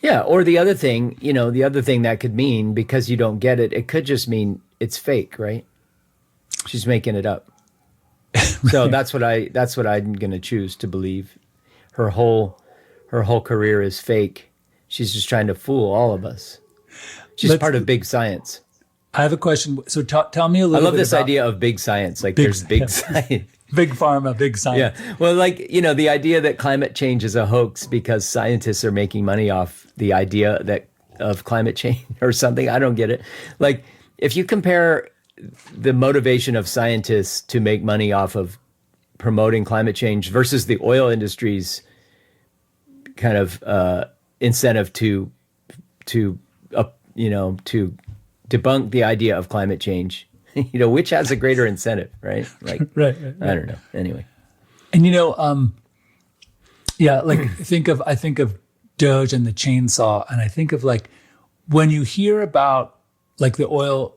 Yeah, or the other thing that could mean, because you don't get it, it could just mean it's fake, right? She's making it up. So that's what I'm going to choose to believe. Her whole career is fake. She's just trying to fool all of us. She's part of big science. I have a question. So tell me a little bit. I love this idea of big science. Like there's big science. Big pharma, big science. Yeah. Well, the idea that climate change is a hoax because scientists are making money off the idea of climate change or something. I don't get it. Like, if you compare the motivation of scientists to make money off of promoting climate change versus the oil industry's kind of incentive to debunk the idea of climate change, which has a greater incentive, right? Like, right. I don't know. Anyway. And I think of Doge and the chainsaw, and I think of like when you hear about like the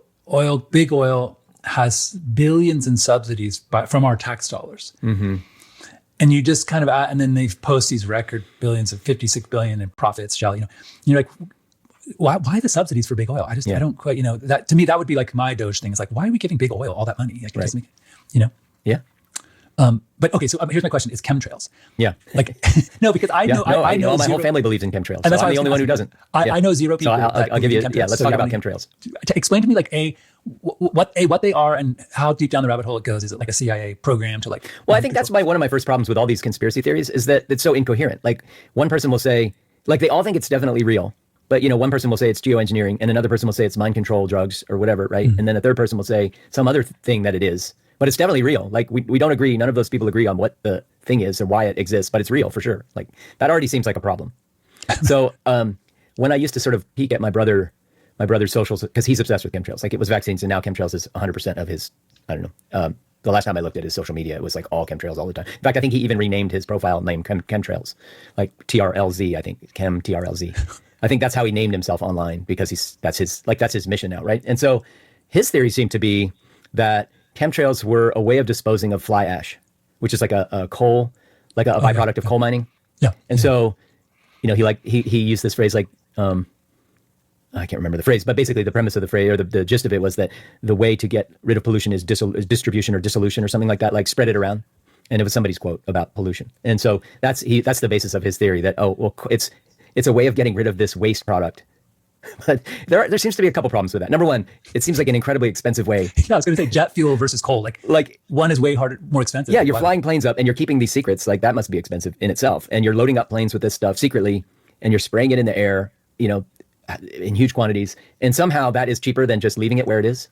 big oil has billions in subsidies from our tax dollars. Mm-hmm. And you just kind of, and then they post these record billions of 56 billion in profits, you're like, why the subsidies for big oil? I don't quite, that to me, that would be like my Doge thing. It's like, why are we giving big oil all that money? Like, it doesn't make, Yeah. But okay, so here's my question: is chemtrails? Yeah. Like, no, because I know my whole family believes in chemtrails. And so I'm the only one who doesn't. I know zero people. So I'll give you. Yeah, let's talk about chemtrails. Explain to me, like, what they are and how deep down the rabbit hole it goes. Is it like a CIA program to like? Well, I think that's one of my first problems with all these conspiracy theories is that it's so incoherent. Like, one person will say, like, they all think it's definitely real, but one person will say it's geoengineering, and another person will say it's mind control drugs or whatever, right? Mm-hmm. And then a third person will say some other thing that it is. But it's definitely real. Like, we don't agree. None of those people agree on what the thing is or why it exists, but it's real for sure. Like, that already seems like a problem. So when I used to sort of peek at my brother's socials, because he's obsessed with chemtrails. Like, it was vaccines, and now chemtrails is 100% of his, I don't know. The last time I looked at his social media, it was like all chemtrails all the time. In fact, I think he even renamed his profile name Chemtrails, like TRLZ, I think, TRLZ. I think that's how he named himself online, because that's his mission now, right? And so his theory seemed to be that chemtrails were a way of disposing of fly ash, which is like a coal, like a byproduct of coal mining. Yeah. And so, he used this phrase, like, I can't remember the phrase, but basically the premise of the phrase, or the gist of it, was that the way to get rid of pollution is distribution or dissolution or something like that, like spread it around. And it was somebody's quote about pollution. And so that's the basis of his theory that, it's a way of getting rid of this waste product. But there seems to be a couple problems with that. Number one, it seems like an incredibly expensive way. Yeah, I was going to say jet fuel versus coal. Like one is way more expensive. Yeah, you're flying planes up and you're keeping these secrets. Like, that must be expensive in itself. And you're loading up planes with this stuff secretly, and you're spraying it in the air, in huge quantities. And somehow that is cheaper than just leaving it where it is,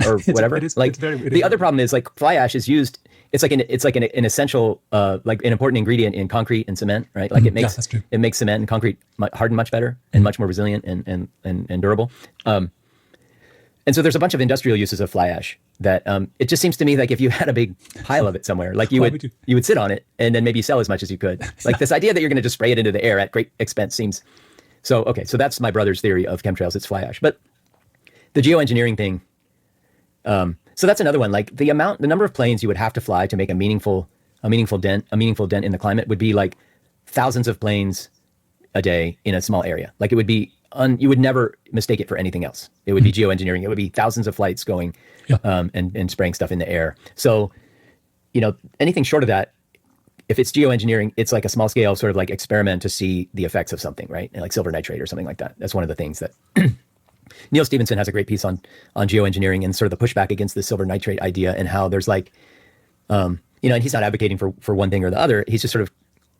or whatever. The other problem is, like, fly ash is used. It's like an essential, like an important ingredient in concrete and cement, right? Like, it makes cement and concrete harden much better and much more resilient and durable. And so there's a bunch of industrial uses of fly ash that it just seems to me like if you had a big pile of it somewhere, like you would sit on it and then maybe sell as much as you could. Like, this idea that you're going to just spray it into the air at great expense seems so okay. So that's my brother's theory of chemtrails. It's fly ash, but the geoengineering thing. So that's another one. Like, the number of planes you would have to fly to make a meaningful dent in the climate would be like thousands of planes a day in a small area. Like, it would be you would never mistake it for anything else. It would be geoengineering. It would be thousands of flights going, and spraying stuff in the air. So, anything short of that, if it's geoengineering, it's like a small scale sort of like experiment to see the effects of something, right? And like silver nitrate or something like that. That's one of the things that Neil Stephenson has a great piece on geoengineering and sort of the pushback against the silver nitrate idea, and how there's like, and he's not advocating for one thing or the other. He's just sort of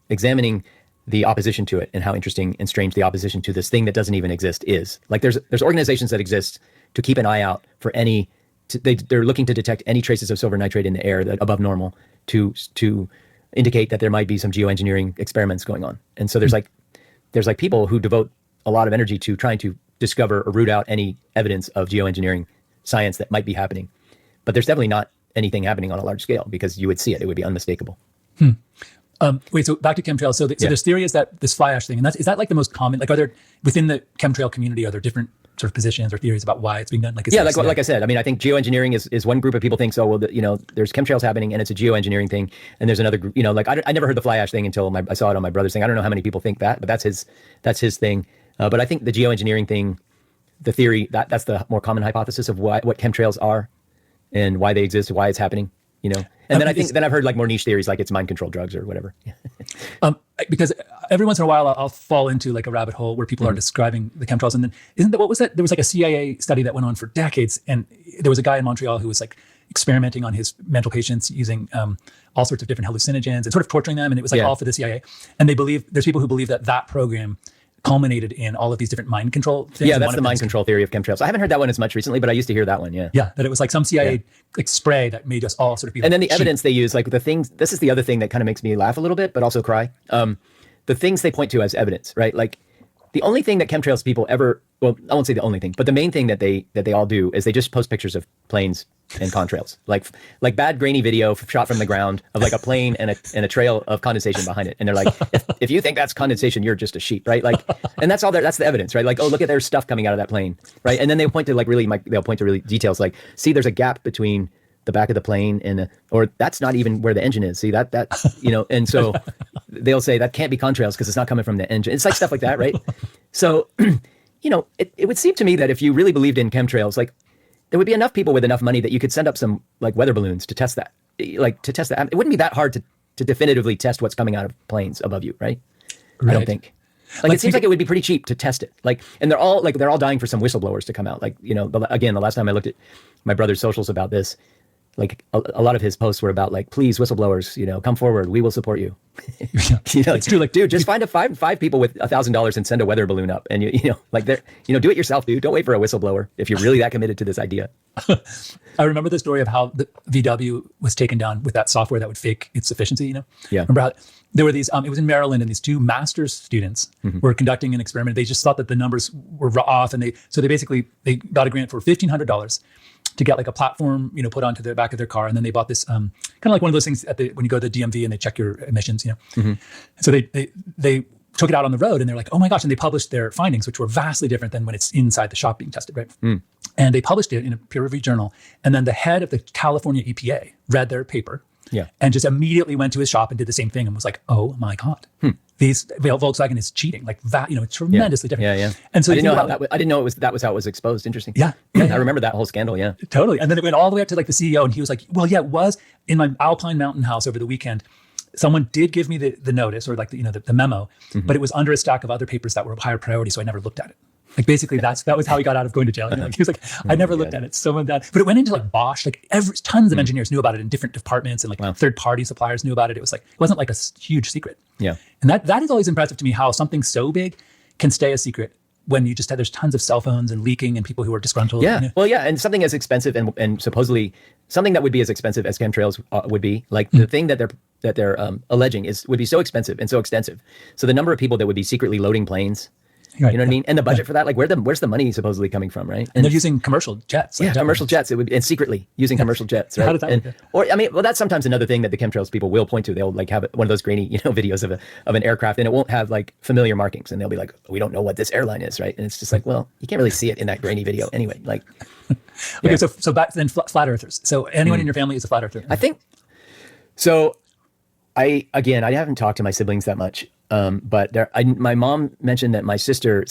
examining the opposition to it and how interesting and strange the opposition to this thing that doesn't even exist is. Like, there's organizations that exist to keep an eye out for they're looking to detect any traces of silver nitrate in the air that above normal to indicate that there might be some geoengineering experiments going on. And so there's like people who devote a lot of energy to trying to discover or root out any evidence of geoengineering science that might be happening. But there's definitely not anything happening on a large scale, because you would see it. It would be unmistakable. Wait, so back to chemtrails. So this theory is that this fly ash thing, and is that like the most common, like, are there, within the chemtrail community, are there different sort of positions or theories about why it's being done? Like, like I said, I mean, I think geoengineering is one group of people thinks, there's chemtrails happening and it's a geoengineering thing. And there's another group, like, I never heard the fly ash thing until I saw it on my brother's thing. I don't know how many people think that, but that's his thing. But I think the geoengineering thing, the theory, that's the more common hypothesis of what chemtrails are and why they exist, why it's happening, you know. And then then I've heard like more niche theories, like it's mind control drugs or whatever. Because every once in a while I'll fall into like a rabbit hole where people are describing the chemtrails. And then what was that? There was like a CIA study that went on for decades. And there was a guy in Montreal who was like experimenting on his mental patients using all sorts of different hallucinogens and sort of torturing them. And it was like all for the CIA. And there's people who believe that program culminated in all of these different mind control things. Yeah, that's the mind control theory of chemtrails. I haven't heard that one as much recently, but I used to hear that one, yeah. Yeah, that it was like some CIA like spray that made us all sort of be like, and then the evidence they use, like the things, this is the other thing that kind of makes me laugh a little bit, but also cry. The things they point to as evidence, right? Like the only thing that chemtrails people ever, well, I won't say the only thing, but the main thing that they all do is they just post pictures of planes and contrails, like bad grainy video shot from the ground of like a plane and a trail of condensation behind it. And they're like, if you think that's condensation, you're just a sheep, right? Like, and that's all that's the evidence, right? Like, oh, look at there's stuff coming out of that plane, right? And then they'll point to they'll point to really details like, see, there's a gap between the back of the plane or that's not even where the engine is. See that, you know, and so they'll say that can't be contrails because it's not coming from the engine. It's like stuff like that, right? So, you know, it would seem to me that if you really believed in chemtrails, like there would be enough people with enough money that you could send up some like weather balloons to test that. Like to test that. It wouldn't be that hard to definitively test what's coming out of planes above you, right? I don't think. Like it seems like it would be pretty cheap to test it. Like, and they're all dying for some whistleblowers to come out. Like, you know, again, the last time I looked at my brother's socials about this, like a lot of his posts were about like, please, whistleblowers, you know, come forward. We will support you. You know, it's true. Like, dude, just find five people with $1,000 and send a weather balloon up, and you know, like they're, you know, do it yourself, dude. Don't wait for a whistleblower if you're really that committed to this idea. I remember the story of how the VW was taken down with that software that would fake its efficiency. You know, yeah. Remember how there were these? It was in Maryland, and these two master's students were conducting an experiment. They just thought that the numbers were off, and they basically got a grant for $1,500. To get like a platform, you know, put onto the back of their car. And then they bought this kind of like one of those things when you go to the DMV and they check your emissions, you know. So they took it out on the road and they're like, oh my gosh. And they published their findings, which were vastly different than when it's inside the shop being tested, right? And they published it in a peer-reviewed journal. And then the head of the California EPA read their paper and just immediately went to his shop and did the same thing and was like, oh my God. Volkswagen is cheating, like that, you know, it's tremendously different. Yeah. And so I didn't know that was how it was exposed. Interesting. Yeah. I remember that whole scandal. Yeah, totally. And then it went all the way up to like the CEO, and he was like, well, yeah, it was in my Alpine mountain house over the weekend. Someone did give me the notice or like the memo, but it was under a stack of other papers that were of higher priority, so I never looked at it. Like basically that was how he got out of going to jail. You know, like he was like, I never looked at it. Someone done, but it went into like Bosch. Like tons of engineers knew about it in different departments, and like third-party suppliers knew about it. It wasn't like a huge secret. Yeah, and that is always impressive to me, how something so big can stay a secret when you just there's tons of cell phones and leaking and people who are disgruntled. Yeah, you know? well, yeah, and something as expensive and supposedly something that would be as expensive as chemtrails would be, like the thing that they're alleging would be so expensive and so extensive. So the number of people that would be secretly loading planes. Right, you know what I mean? And the budget for that, like where's the money supposedly coming from, right? And they're using commercial jets. Like commercial jets. It would be, and secretly using commercial jets, right? How does that work? Or I mean, well, that's sometimes another thing that the chemtrails people will point to. They'll like have one of those grainy, you know, videos of an aircraft, and it won't have like familiar markings, and they'll be like, we don't know what this airline is, right? And it's just like, well, you can't really see it in that grainy video anyway. Like, okay, so back then, flat earthers. So anyone in your family is a flat earther? I think so. I haven't talked to my siblings that much, but my mom mentioned that my sister